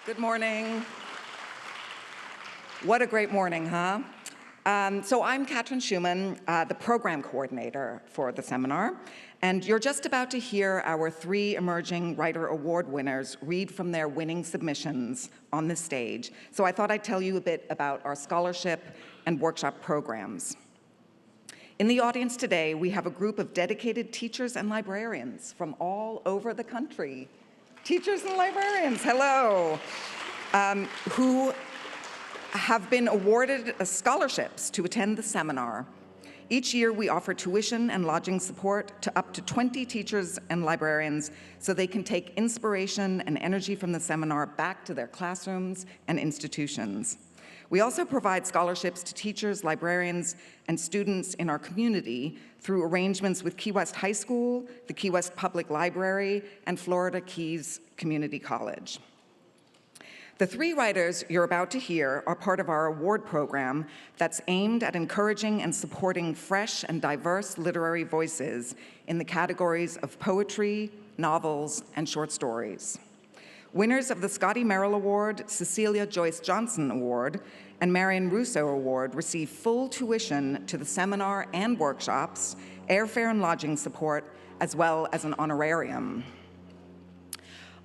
Good morning. What a great morning, huh? So I'm Katrin Schumann, the program coordinator for the seminar, and you're just about to hear our 3 Emerging Writer Award winners read from their winning submissions on this stage. So I thought I'd tell you a bit about our scholarship and workshop programs. In the audience today, we have a group of dedicated teachers and librarians from all over the country. Teachers and librarians, hello, who have been awarded scholarships to attend the seminar. Each year, we offer tuition and lodging support to up to 20 teachers and librarians so they can take inspiration and energy from the seminar back to their classrooms and institutions. We also provide scholarships to teachers, librarians, and students in our community through arrangements with Key West High School, the Key West Public Library, and Florida Keys Community College. The 3 writers you're about to hear are part of our award program that's aimed at encouraging and supporting fresh and diverse literary voices in the categories of poetry, novels, and short stories. Winners of the Scotty Merrill Award, Cecilia Joyce Johnson Award, and Marion Russo Award receive full tuition to the seminar and workshops, airfare and lodging support, as well as an honorarium.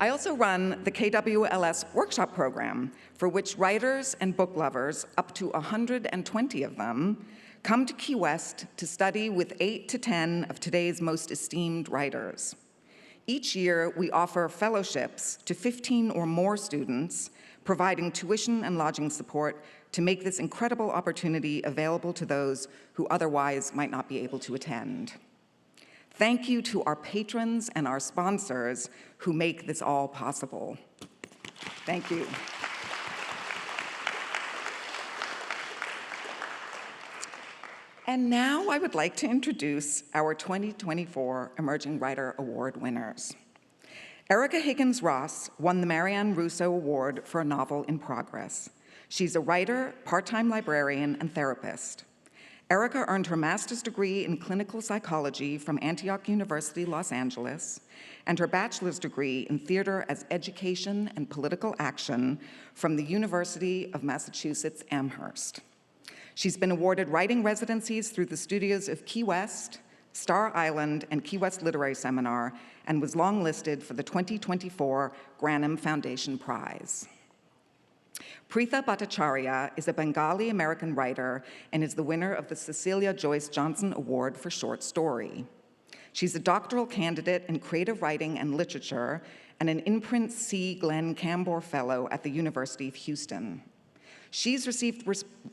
I also run the KWLS workshop program, for which writers and book lovers, up to 120 of them, come to Key West to study with 8 to 10 of today's most esteemed writers. Each year, we offer fellowships to 15 or more students, providing tuition and lodging support to make this incredible opportunity available to those who otherwise might not be able to attend. Thank you to our patrons and our sponsors who make this all possible. Thank you. And now I would like to introduce our 2024 Emerging Writer Award winners. Erika Higgins Ross won the Marianne Russo Award for a novel in progress. She's a writer, part-time librarian, and therapist. Erika earned her master's degree in clinical psychology from Antioch University, Los Angeles, and her bachelor's degree in theater as education and political action from the University of Massachusetts Amherst. She's been awarded writing residencies through the studios of Key West, Star Island, and Key West Literary Seminar, and was longlisted for the 2024 Granham Foundation Prize. Prittha Bhattacharya is a Bengali-American writer and is the winner of the Cecilia Joyce Johnson Award for Short Story. She's a doctoral candidate in creative writing and literature and an Imprint C. Glenn Cambor Fellow at the University of Houston. She's received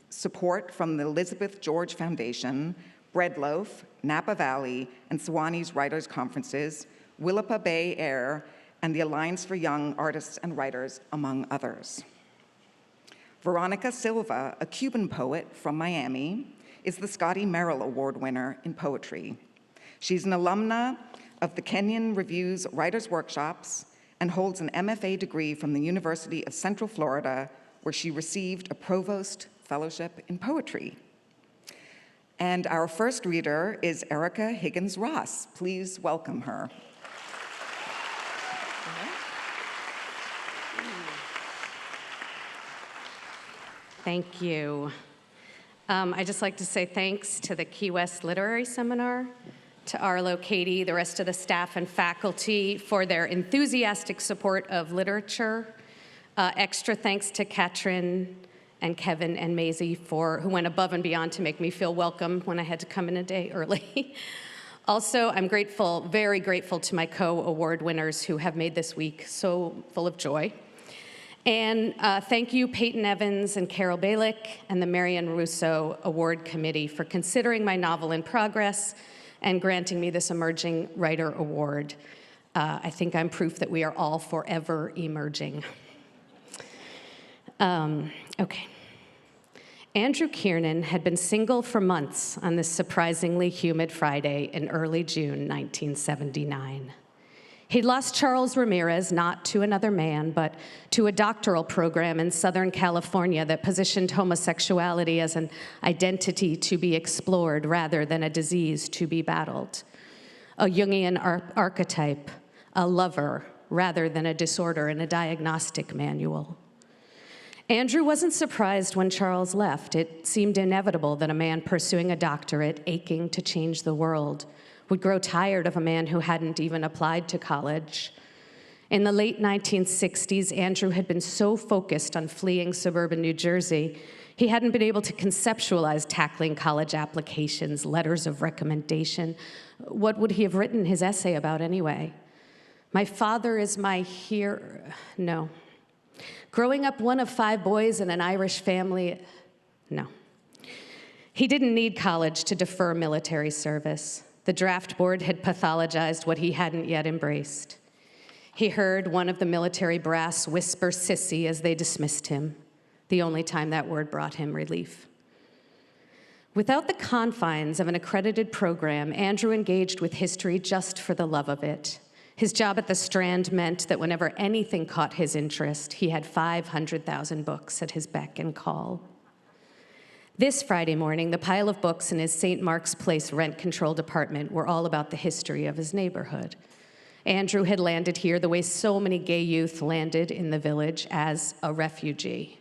support from the Elizabeth George Foundation, Breadloaf, Napa Valley, and Sewanee's Writers' Conferences, Willapa Bay Air, and the Alliance for Young Artists and Writers, among others. Veronica Silva, a Cuban poet from Miami, is the Scotty Merrill Award winner in poetry. She's an alumna of the Kenyon Review's Writers' Workshops and holds an MFA degree from the University of Central Florida, where she received a Provost Fellowship in Poetry. And our first reader is Erika Higgins Ross. Please welcome her. Thank you. I'd just like to say thanks to the Key West Literary Seminar, to Arlo, Katie, the rest of the staff and faculty for their enthusiastic support of literature. Extra thanks to Katrin and Kevin and Maisie who went above and beyond to make me feel welcome when I had to come in a day early. Also, I'm grateful, very grateful to my co-award winners who have made this week so full of joy. And thank you, Peyton Evans and Carol Balick and the Marianne Russo Award Committee for considering my novel in progress and granting me this Emerging Writer Award. I think I'm proof that we are all forever emerging. Okay. Andrew Kiernan had been single for months on this surprisingly humid Friday in early June 1979. He'd lost Charles Ramirez not to another man, but to a doctoral program in Southern California that positioned homosexuality as an identity to be explored rather than a disease to be battled. A Jungian archetype, a lover, rather than a disorder in a diagnostic manual. Andrew wasn't surprised when Charles left. It seemed inevitable that a man pursuing a doctorate, aching to change the world, would grow tired of a man who hadn't even applied to college. In the late 1960s, Andrew had been so focused on fleeing suburban New Jersey, he hadn't been able to conceptualize tackling college applications, letters of recommendation. What would he have written his essay about anyway? My father is my hero. No. Growing up one of 5 boys in an Irish family, no. He didn't need college to defer military service. The draft board had pathologized what he hadn't yet embraced. He heard one of the military brass whisper sissy as they dismissed him, the only time that word brought him relief. Without the confines of an accredited program, Andrew engaged with history just for the love of it. His job at the Strand meant that whenever anything caught his interest, he had 500,000 books at his beck and call. This Friday morning, the pile of books in his St. Mark's Place rent-controlled apartment were all about the history of his neighborhood. Andrew had landed here the way so many gay youth landed in the village, as a refugee.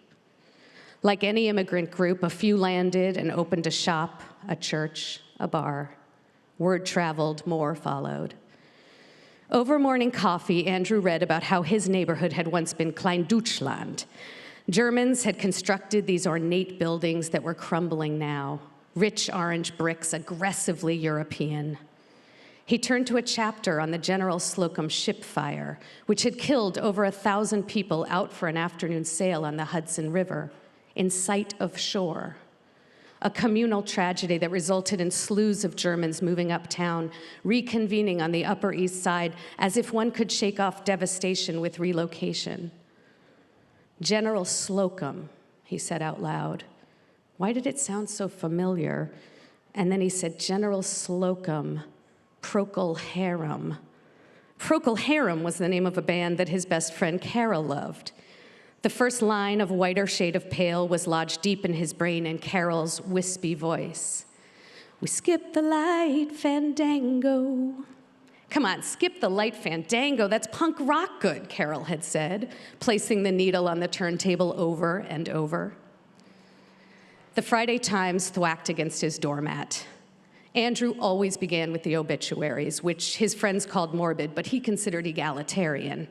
Like any immigrant group, a few landed and opened a shop, a church, a bar. Word traveled, more followed. Over morning coffee, Andrew read about how his neighborhood had once been Klein Deutschland. Germans had constructed these ornate buildings that were crumbling now, rich orange bricks, aggressively European. He turned to a chapter on the General Slocum ship fire, which had killed over 1,000 people out for an afternoon sail on the Hudson River, in sight of shore. A communal tragedy that resulted in slews of Germans moving uptown, reconvening on the Upper East Side as if one could shake off devastation with relocation. General Slocum, he said out loud. Why did it sound so familiar? And then he said, General Slocum, Procol Harum. Procol Harum was the name of a band that his best friend Carol loved. The first line of Whiter Shade of Pale was lodged deep in his brain in Carol's wispy voice. We skip the light fandango. Come on, skip the light fandango. That's punk rock good, Carol had said, placing the needle on the turntable over and over. The Friday Times thwacked against his doormat. Andrew always began with the obituaries, which his friends called morbid, but he considered egalitarian.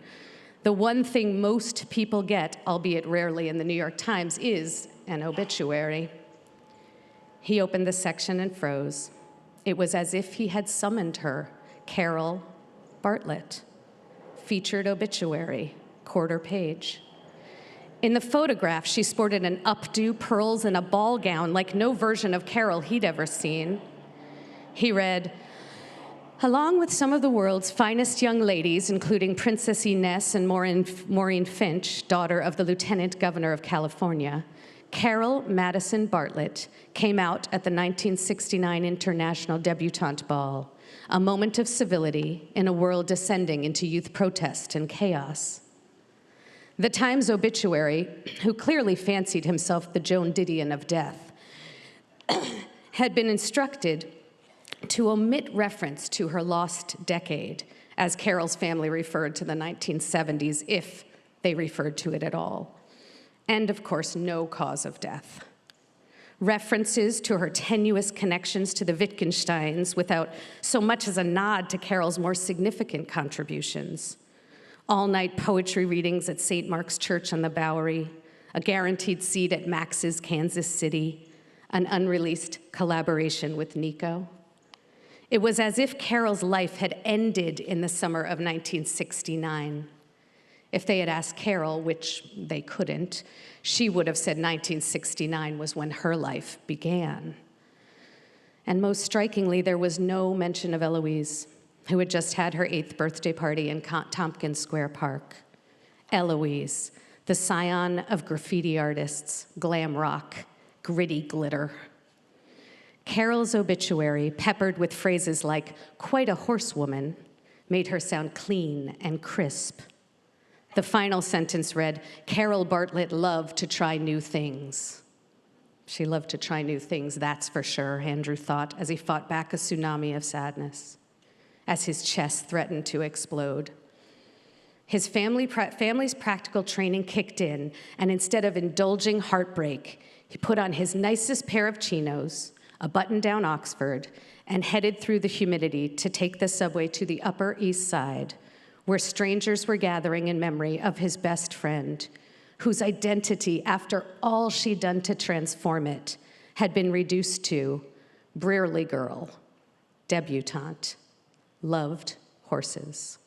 The one thing most people get, albeit rarely in the New York Times, is an obituary. He opened the section and froze. It was as if he had summoned her, Carol Bartlett. Featured obituary, quarter page. In the photograph, she sported an updo, pearls, and a ball gown like no version of Carol he'd ever seen. He read, along with some of the world's finest young ladies, including Princess Inez and Maureen Finch, daughter of the Lieutenant Governor of California, Carol Madison Bartlett came out at the 1969 International Debutante Ball, a moment of civility in a world descending into youth protest and chaos. The Times obituary, who clearly fancied himself the Joan Didion of death, had been instructed to omit reference to her lost decade, as Carol's family referred to the 1970s, if they referred to it at all. And, of course, no cause of death. References to her tenuous connections to the Wittgensteins without so much as a nod to Carol's more significant contributions. All-night poetry readings at St. Mark's Church on the Bowery, a guaranteed seat at Max's Kansas City, an unreleased collaboration with Nico. It was as if Carol's life had ended in the summer of 1969. If they had asked Carol, which they couldn't, she would have said 1969 was when her life began. And most strikingly, there was no mention of Eloise, who had just had her 8th birthday party in Tompkins Square Park. Eloise, the scion of graffiti artists, glam rock, gritty glitter. Carol's obituary, peppered with phrases like, quite a horsewoman, made her sound clean and crisp. The final sentence read, Carol Bartlett loved to try new things. She loved to try new things, that's for sure, Andrew thought, as he fought back a tsunami of sadness, as his chest threatened to explode. His family's practical training kicked in, and instead of indulging heartbreak, he put on his nicest pair of chinos, a button-down Oxford, and headed through the humidity to take the subway to the Upper East Side, where strangers were gathering in memory of his best friend, whose identity, after all she'd done to transform it, had been reduced to Brearley girl, debutante, loved horses.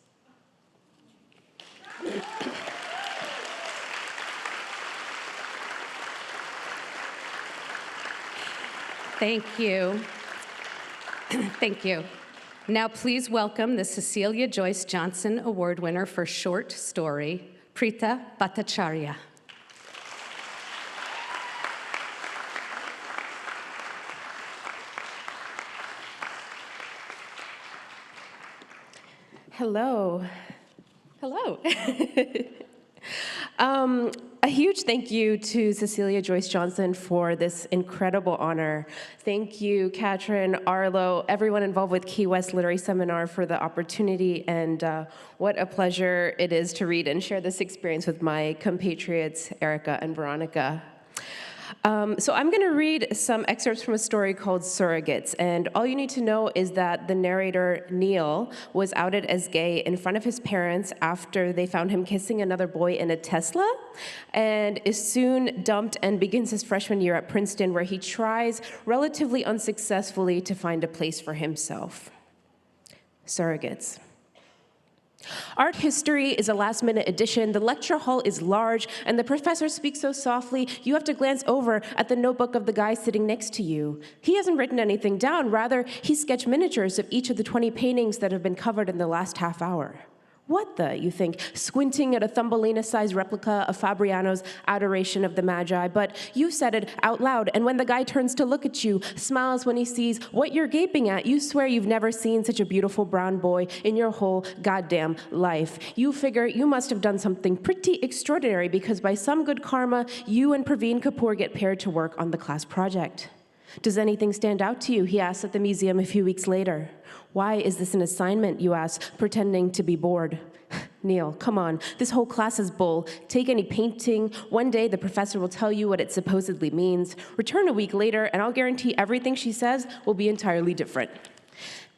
Thank you. Thank you. Now please welcome the Cecilia Joyce Johnson Award winner for short story, Prittha Bhattacharya. Hello. Hello. A huge thank you to Cecilia Joyce Johnson for this incredible honor. Thank you, Katrin, Arlo, everyone involved with Key West Literary Seminar for the opportunity, and what a pleasure it is to read and share this experience with my compatriots, Erika and Veronica. So I'm going to read some excerpts from a story called Surrogates, and all you need to know is that the narrator, Neil, was outed as gay in front of his parents after they found him kissing another boy in a Tesla, and is soon dumped and begins his freshman year at Princeton, where he tries relatively unsuccessfully to find a place for himself. Surrogates. Art history is a last-minute addition. The lecture hall is large, and the professor speaks so softly, you have to glance over at the notebook of the guy sitting next to you. He hasn't written anything down. Rather, he sketched miniatures of each of the 20 paintings that have been covered in the last half hour. What the, you think, squinting at a Thumbelina-sized replica of Fabriano's Adoration of the Magi, but you said it out loud, and when the guy turns to look at you, smiles when he sees what you're gaping at, you swear you've never seen such a beautiful brown boy in your whole goddamn life. You figure you must have done something pretty extraordinary because by some good karma, you and Praveen Kapoor get paired to work on the class project. Does anything stand out to you? He asks at the museum a few weeks later. Why is this an assignment, you ask, pretending to be bored? Neil, come on, this whole class is bull. Take any painting. One day the professor will tell you what it supposedly means. Return a week later, and I'll guarantee everything she says will be entirely different.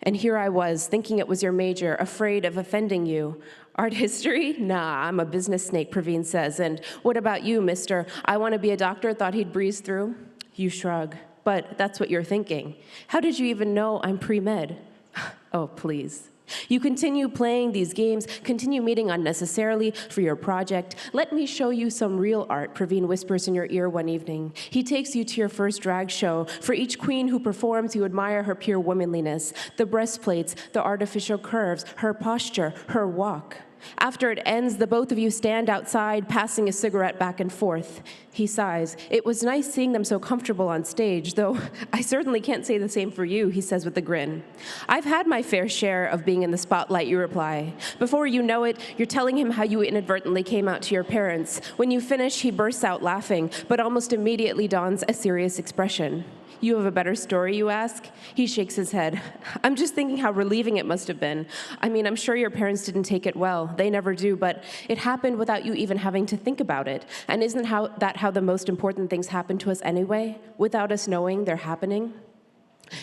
And here I was, thinking it was your major, afraid of offending you. Art history? Nah, I'm a business snake, Praveen says. And what about you, mister? I want to be a doctor, thought he'd breeze through? You shrug. But that's what you're thinking. How did you even know I'm pre-med? Oh, please. You continue playing these games, continue meeting unnecessarily for your project. Let me show you some real art, Praveen whispers in your ear one evening. He takes you to your first drag show. For each queen who performs, you admire her pure womanliness, the breastplates, the artificial curves, her posture, her walk. After it ends, the both of you stand outside, passing a cigarette back and forth. He sighs. It was nice seeing them so comfortable on stage, though I certainly can't say the same for you, he says with a grin. I've had my fair share of being in the spotlight, you reply. Before you know it, you're telling him how you inadvertently came out to your parents. When you finish, he bursts out laughing, but almost immediately dons a serious expression. You have a better story, you ask? He shakes his head. I'm just thinking how relieving it must have been. I mean, I'm sure your parents didn't take it well. They never do, but it happened without you even having to think about it. And isn't that how the most important things happen to us anyway, without us knowing they're happening?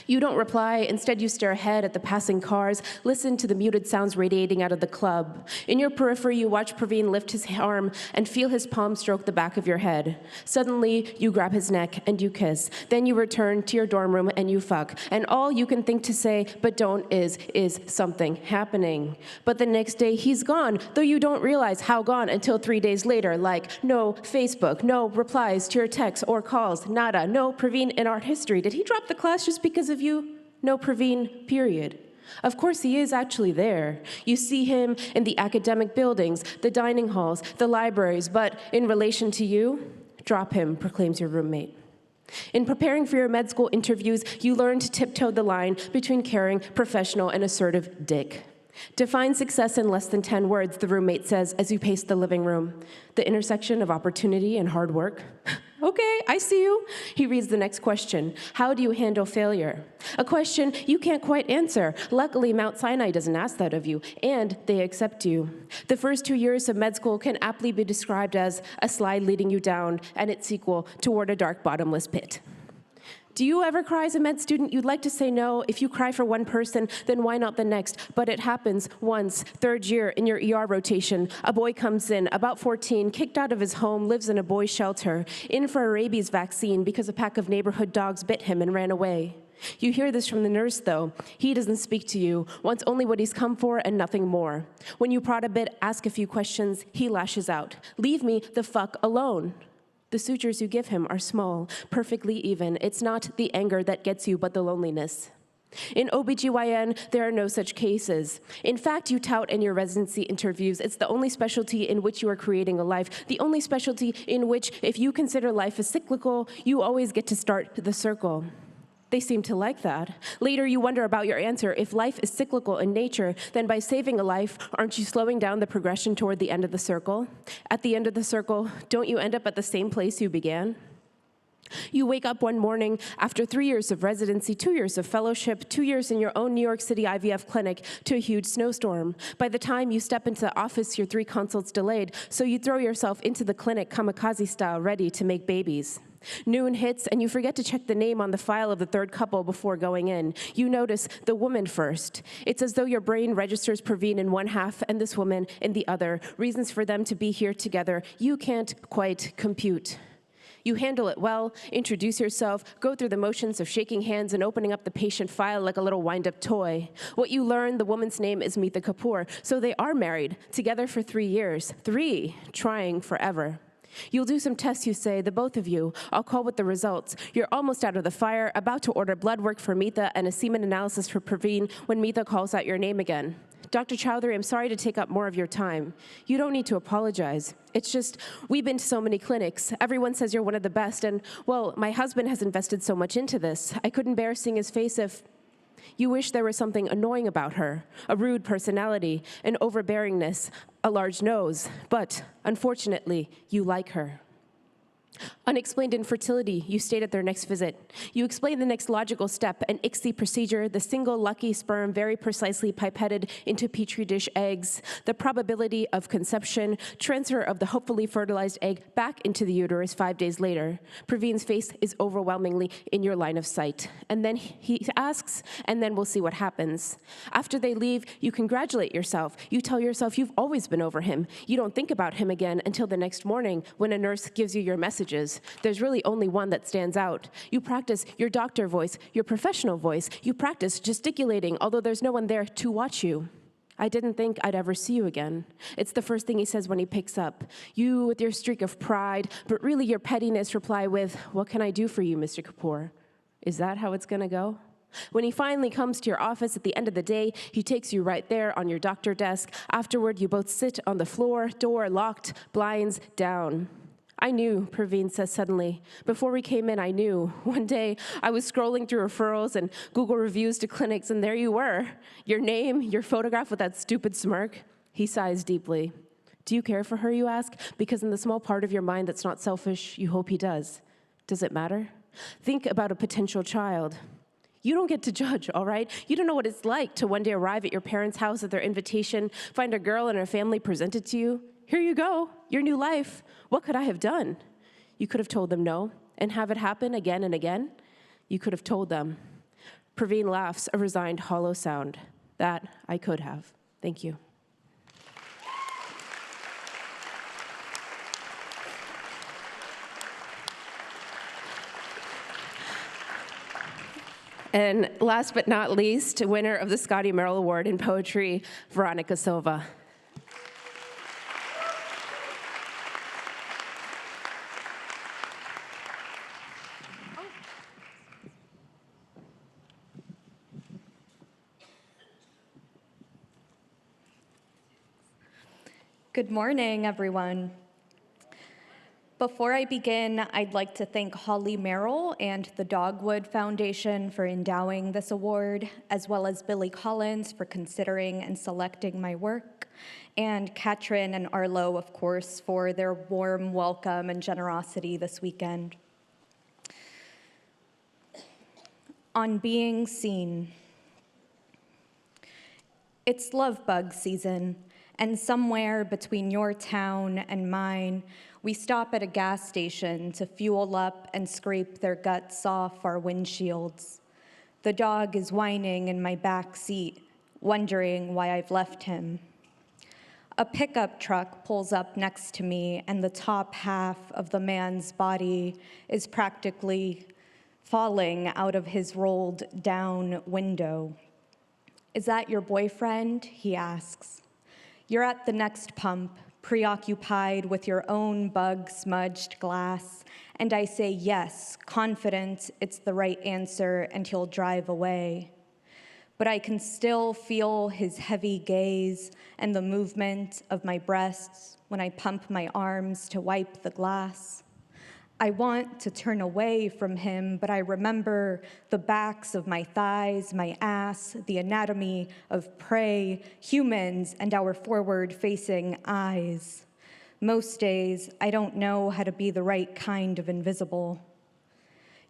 You don't reply. Instead, you stare ahead at the passing cars, listen to the muted sounds radiating out of the club. In your periphery, you watch Praveen lift his arm and feel his palm stroke the back of your head. Suddenly, you grab his neck and you kiss. Then you return to your dorm room and you fuck. And all you can think to say, but don't, is something happening. But the next day, he's gone, though you don't realize how gone until 3 days later, like no Facebook, no replies to your texts or calls, nada, no Praveen in art history. Did he drop the class just because of you? No Praveen, period. Of course he is actually there. You see him in the academic buildings, the dining halls, the libraries, but in relation to you, drop him, proclaims your roommate. In preparing for your med school interviews, you learn to tiptoe the line between caring, professional, and assertive dick. Define success in less than 10 words, the roommate says as you pace the living room. The intersection of opportunity and hard work. Okay, I see you. He reads the next question. How do you handle failure? A question you can't quite answer. Luckily, Mount Sinai doesn't ask that of you, and they accept you. The first 2 years of med school can aptly be described as a slide leading you down and its sequel toward a dark, bottomless pit. Do you ever cry as a med student? You'd like to say no. If you cry for one person, then why not the next? But it happens once, third year in your ER rotation. A boy comes in, about 14, kicked out of his home, lives in a boys' shelter, in for a rabies vaccine because a pack of neighborhood dogs bit him and ran away. You hear this from the nurse, though. He doesn't speak to you, wants only what he's come for and nothing more. When you prod a bit, ask a few questions, he lashes out. Leave me the fuck alone. The sutures you give him are small, perfectly even. It's not the anger that gets you, but the loneliness. In OBGYN, there are no such cases. In fact, you tout in your residency interviews, it's the only specialty in which you are creating a life, the only specialty in which, if you consider life as cyclical, you always get to start the circle. They seem to like that. Later, you wonder about your answer. If life is cyclical in nature, then by saving a life, aren't you slowing down the progression toward the end of the circle? At the end of the circle, don't you end up at the same place you began? You wake up one morning after 3 years of residency, 2 years of fellowship, 2 years in your own New York City IVF clinic to a huge snowstorm. By the time you step into the office, your 3 consults delayed, so you throw yourself into the clinic kamikaze style, ready to make babies. Noon hits, and you forget to check the name on the file of the third couple before going in. You notice the woman first. It's as though your brain registers Praveen in one half and this woman in the other. Reasons for them to be here together you can't quite compute. You handle it well, introduce yourself, go through the motions of shaking hands and opening up the patient file like a little wind-up toy. What you learn, the woman's name is Meeta Kapoor, so they are married, together for 3 years. 3, trying forever. You'll do some tests, you say, the both of you. I'll call with the results. You're almost out of the fire, about to order blood work for Meeta and a semen analysis for Praveen when Meeta calls out your name again. Dr. Chowdhury, I'm sorry to take up more of your time. You don't need to apologize. It's just, we've been to so many clinics. Everyone says you're one of the best, and, well, my husband has invested so much into this. I couldn't bear seeing his face if... You wish there was something annoying about her, a rude personality, an overbearingness, a large nose, but unfortunately, you like her. Unexplained infertility, you state at their next visit. You explain the next logical step, an ICSI procedure, the single lucky sperm very precisely pipetted into Petri dish eggs, the probability of conception, transfer of the hopefully fertilized egg back into the uterus 5 days later. Praveen's face is overwhelmingly in your line of sight. And then he asks, and then we'll see what happens. After they leave, you congratulate yourself. You tell yourself you've always been over him. You don't think about him again until the next morning when a nurse gives you your messages. There's really only one that stands out. You practice your doctor voice, your professional voice. You practice gesticulating, although there's no one there to watch you. I didn't think I'd ever see you again. It's the first thing he says when he picks up. You with your streak of pride, but really your pettiness reply with, "What can I do for you, Mr. Kapoor?" Is that how it's gonna go? When he finally comes to your office at the end of the day, he takes you right there on your doctor desk. Afterward, you both sit on the floor, door locked, blinds down. I knew, Praveen says suddenly. Before we came in, I knew. One day, I was scrolling through referrals and Google reviews to clinics, and there you were. Your name, your photograph with that stupid smirk. He sighs deeply. Do you care for her, you ask? Because in the small part of your mind that's not selfish, you hope he does. Does it matter? Think about a potential child. You don't get to judge, all right? You don't know what it's like to one day arrive at your parents' house at their invitation, find a girl and her family presented to you. Here you go, your new life. What could I have done? You could have told them no and have it happen again and again. You could have told them. Praveen laughs, a resigned, hollow sound. That I could have. Thank you. And last but not least, winner of the Scotty Merrill Award in Poetry, Veronica Silva. Good morning, everyone. Before I begin, I'd like to thank Holly Merrill and the Dogwood Foundation for endowing this award, as well as Billy Collins for considering and selecting my work, and Katrin and Arlo, of course, for their warm welcome and generosity this weekend. On being seen. It's love bug season, and somewhere between your town and mine, we stop at a gas station to fuel up and scrape their guts off our windshields. The dog is whining in my back seat, wondering why I've left him. A pickup truck pulls up next to me, and the top half of the man's body is practically falling out of his rolled down window. "Is that your boyfriend?" he asks. You're at the next pump, preoccupied with your own bug-smudged glass, and I say yes, confident it's the right answer and he'll drive away. But I can still feel his heavy gaze and the movement of my breasts when I pump my arms to wipe the glass. I want to turn away from him, but I remember the backs of my thighs, my ass, the anatomy of prey, humans, and our forward-facing eyes. Most days, I don't know how to be the right kind of invisible.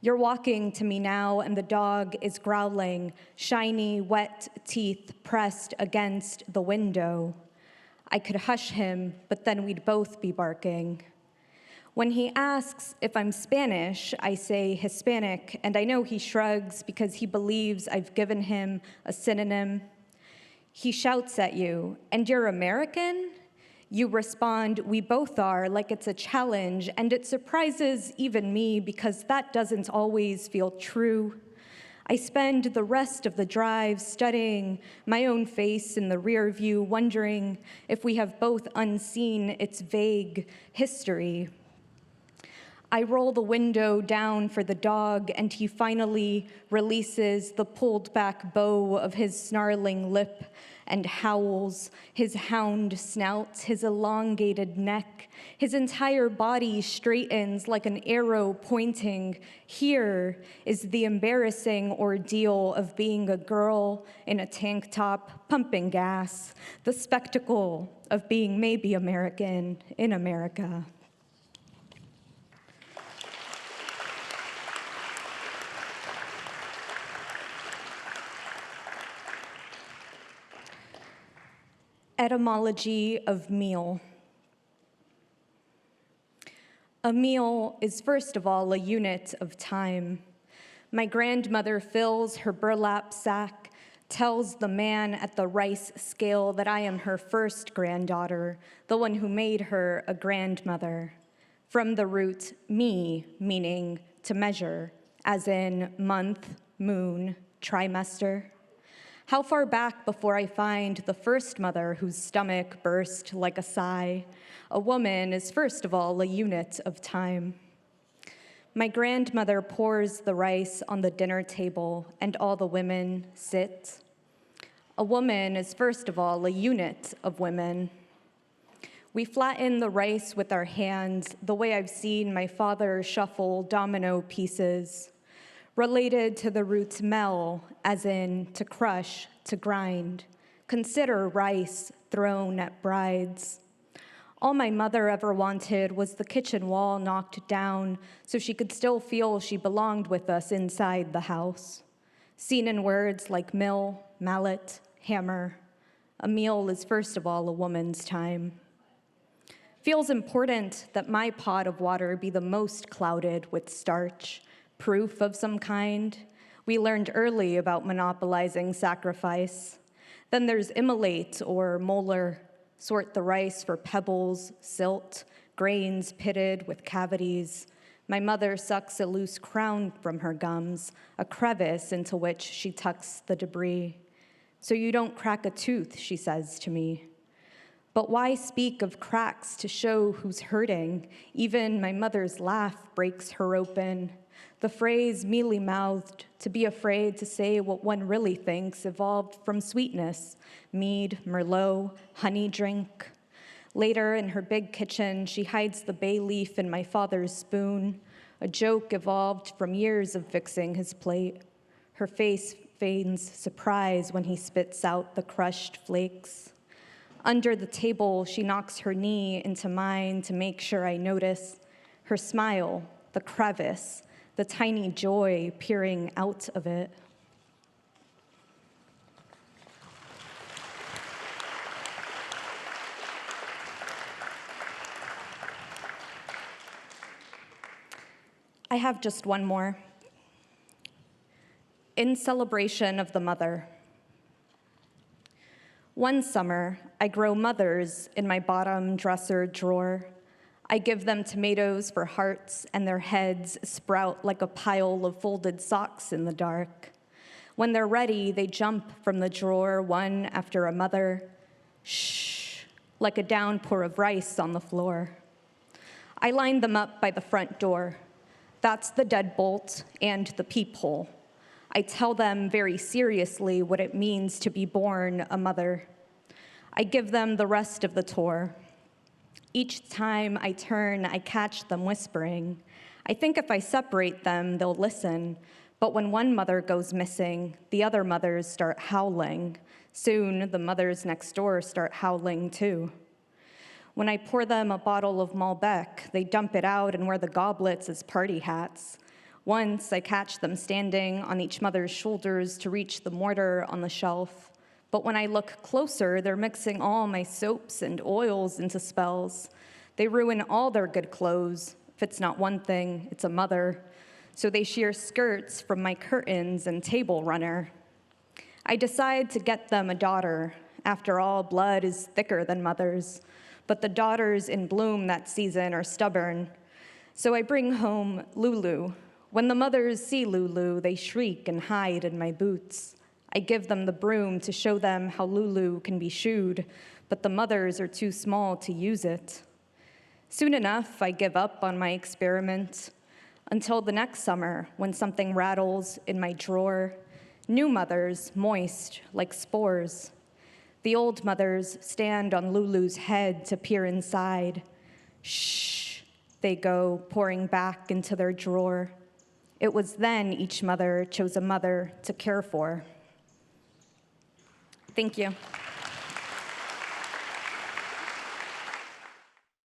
You're walking to me now, and the dog is growling, shiny, wet teeth pressed against the window. I could hush him, but then we'd both be barking. When he asks if I'm Spanish, I say Hispanic, and I know he shrugs because he believes I've given him a synonym. He shouts at you, "And you're American?" You respond, "We both are," like it's a challenge, and it surprises even me because that doesn't always feel true. I spend the rest of the drive studying my own face in the rear view, wondering if we have both unseen its vague history. I roll the window down for the dog, and he finally releases the pulled back bow of his snarling lip and howls, his hound snout, his elongated neck. His entire body straightens like an arrow pointing. Here is the embarrassing ordeal of being a girl in a tank top pumping gas, the spectacle of being maybe American in America. Etymology of meal. A meal is first of all a unit of time. My grandmother fills her burlap sack, tells the man at the rice scale that I am her first granddaughter, the one who made her a grandmother. From the root me, meaning to measure, as in month, moon, trimester. How far back before I find the first mother whose stomach burst like a sigh? A woman is first of all a unit of time. My grandmother pours the rice on the dinner table and all the women sit. A woman is first of all a unit of women. We flatten the rice with our hands the way I've seen my father shuffle domino pieces. Related to the root mel, as in to crush, to grind. Consider rice thrown at brides. All my mother ever wanted was the kitchen wall knocked down so she could still feel she belonged with us inside the house. Seen in words like mill, mallet, hammer. A meal is first of all a woman's time. Feels important that my pot of water be the most clouded with starch. Proof of some kind. We learned early about monopolizing sacrifice. Then there's immolate or molar. Sort the rice for pebbles, silt, grains pitted with cavities. My mother sucks a loose crown from her gums, a crevice into which she tucks the debris. So you don't crack a tooth, she says to me. But why speak of cracks to show who's hurting? Even my mother's laugh breaks her open. The phrase mealy-mouthed, to be afraid to say what one really thinks, evolved from sweetness, mead, Merlot, honey drink. Later, in her big kitchen, she hides the bay leaf in my father's spoon, a joke evolved from years of fixing his plate. Her face feigns surprise when he spits out the crushed flakes. Under the table, she knocks her knee into mine to make sure I notice her smile, the crevice, the tiny joy peering out of it. I have just one more. In celebration of the mother. One summer, I grow mothers in my bottom dresser drawer. I give them tomatoes for hearts, and their heads sprout like a pile of folded socks in the dark. When they're ready, they jump from the drawer one after a mother, shh, like a downpour of rice on the floor. I line them up by the front door. That's the deadbolt and the peephole. I tell them very seriously what it means to be born a mother. I give them the rest of the tour. Each time I turn, I catch them whispering. I think if I separate them, they'll listen. But when one mother goes missing, the other mothers start howling. Soon, the mothers next door start howling too. When I pour them a bottle of Malbec, they dump it out and wear the goblets as party hats. Once, I catch them standing on each mother's shoulders to reach the mortar on the shelf. But when I look closer, they're mixing all my soaps and oils into spells. They ruin all their good clothes. If it's not one thing, it's a mother. So they shear skirts from my curtains and table runner. I decide to get them a daughter. After all, blood is thicker than mothers. But the daughters in bloom that season are stubborn. So I bring home Lulu. When the mothers see Lulu, they shriek and hide in my boots. I give them the broom to show them how Lulu can be shooed, but the mothers are too small to use it. Soon enough, I give up on my experiment until the next summer when something rattles in my drawer. New mothers, moist like spores. The old mothers stand on Lulu's head to peer inside. Shh, they go, pouring back into their drawer. It was then each mother chose a mother to care for. Thank you.